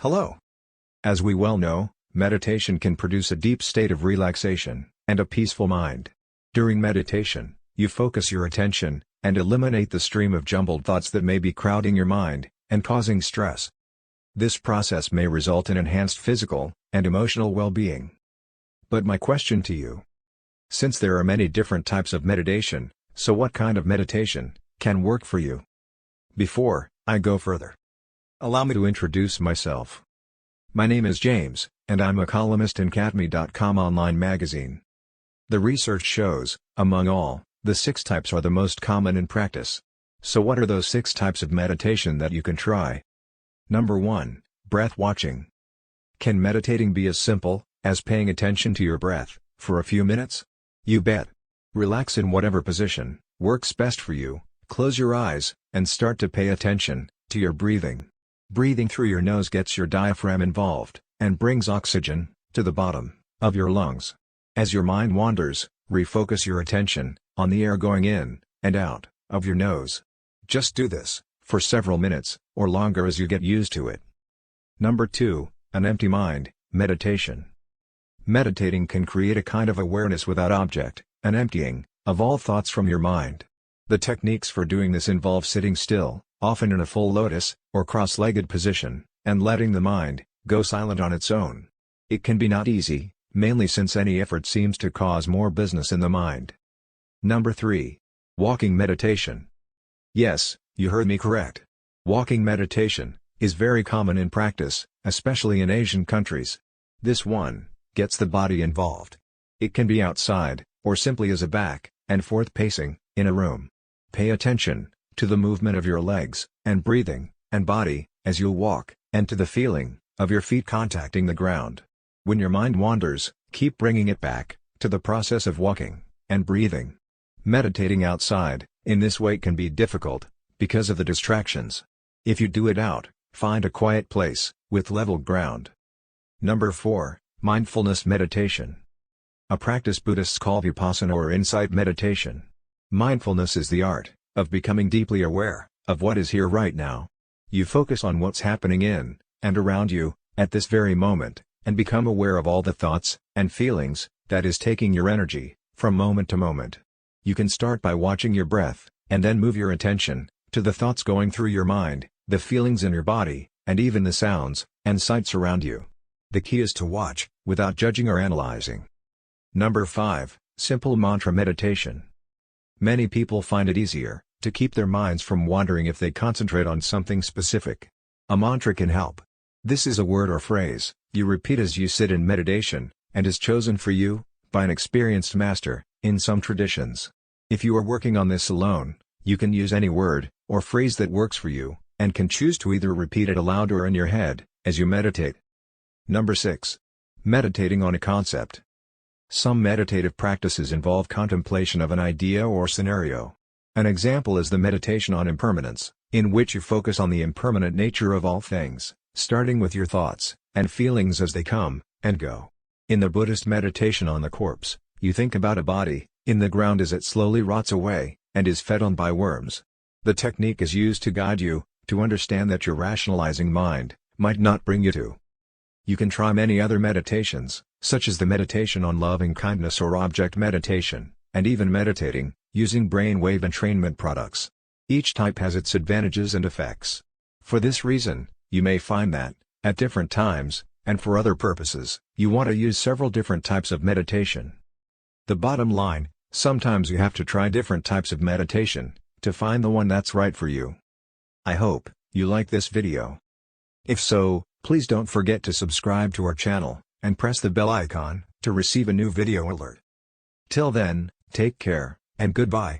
Hello. As we well know, meditation can produce a deep state of relaxation and a peaceful mind. During meditation, you focus your attention and eliminate the stream of jumbled thoughts that may be crowding your mind and causing stress. This process may result in enhanced physical and emotional well-being. But my question to you: since there are many different types of meditation, so what kind of meditation can work for you? Before I go further, allow me to introduce myself. My name is James, and I'm a columnist in Catme.com online magazine. The research shows, among all, the 6 types are the most common in practice. So what are those 6 types of meditation that you can try? Number 1, breath watching. Can meditating be as simple as paying attention to your breath for a few minutes? You bet. Relax in whatever position works best for you, close your eyes, and start to pay attention to your breathing. Breathing through your nose gets your diaphragm involved, and brings oxygen to the bottom of your lungs. As your mind wanders, refocus your attention on the air going in and out of your nose. Just do this for several minutes, or longer as you get used to it. Number 2, an empty mind meditation. Meditating can create a kind of awareness without object, an emptying of all thoughts from your mind. The techniques for doing this involve sitting still, often in a full lotus or cross-legged position, and letting the mind go silent on its own. It can be not easy, mainly since any effort seems to cause more business in the mind. Number 3, walking meditation. Yes, you heard me correct. Walking meditation is very common in practice, especially in Asian countries. This one gets the body involved. It can be outside, or simply as a back and forth pacing in a room. Pay attention to the movement of your legs and breathing and body as you walk, and to the feeling of your feet contacting the ground. When your mind wanders, keep bringing it back to the process of walking and breathing. Meditating outside in this way can be difficult because of the distractions. If you do it out, find a quiet place with level ground. Number 4, mindfulness meditation. A practice Buddhists call vipassana or insight meditation. Mindfulness is the art of becoming deeply aware of what is here right now. You focus on what's happening in and around you at this very moment, and become aware of all the thoughts and feelings that is taking your energy from moment to moment. You can start by watching your breath, and then move your attention to the thoughts going through your mind, the feelings in your body, and even the sounds and sights around you. The key is to watch without judging or analyzing. Number 5, simple mantra meditation. Many people find it easier to keep their minds from wandering if they concentrate on something specific. A mantra can help. This is a word or phrase you repeat as you sit in meditation, and is chosen for you by an experienced master in some traditions. If you are working on this alone, you can use any word or phrase that works for you, and can choose to either repeat it aloud or in your head as you meditate. Number 6, meditating on a concept. Some meditative practices involve contemplation of an idea or scenario. An example is the meditation on impermanence, in which you focus on the impermanent nature of all things, starting with your thoughts and feelings as they come and go. In the Buddhist meditation on the corpse, you think about a body in the ground as it slowly rots away and is fed on by worms. The technique is used to guide you to understand that your rationalizing mind might not bring you to. You can try many other meditations, such as the meditation on loving kindness or object meditation, and even meditating using brainwave entrainment products. Each type has its advantages and effects. For this reason, you may find that, at different times, and for other purposes, you want to use several different types of meditation. The bottom line: sometimes you have to try different types of meditation to find the one that's right for you. I hope you like this video. If so, please don't forget to subscribe to our channel, and press the bell icon to receive a new video alert. Till then, take care, and goodbye.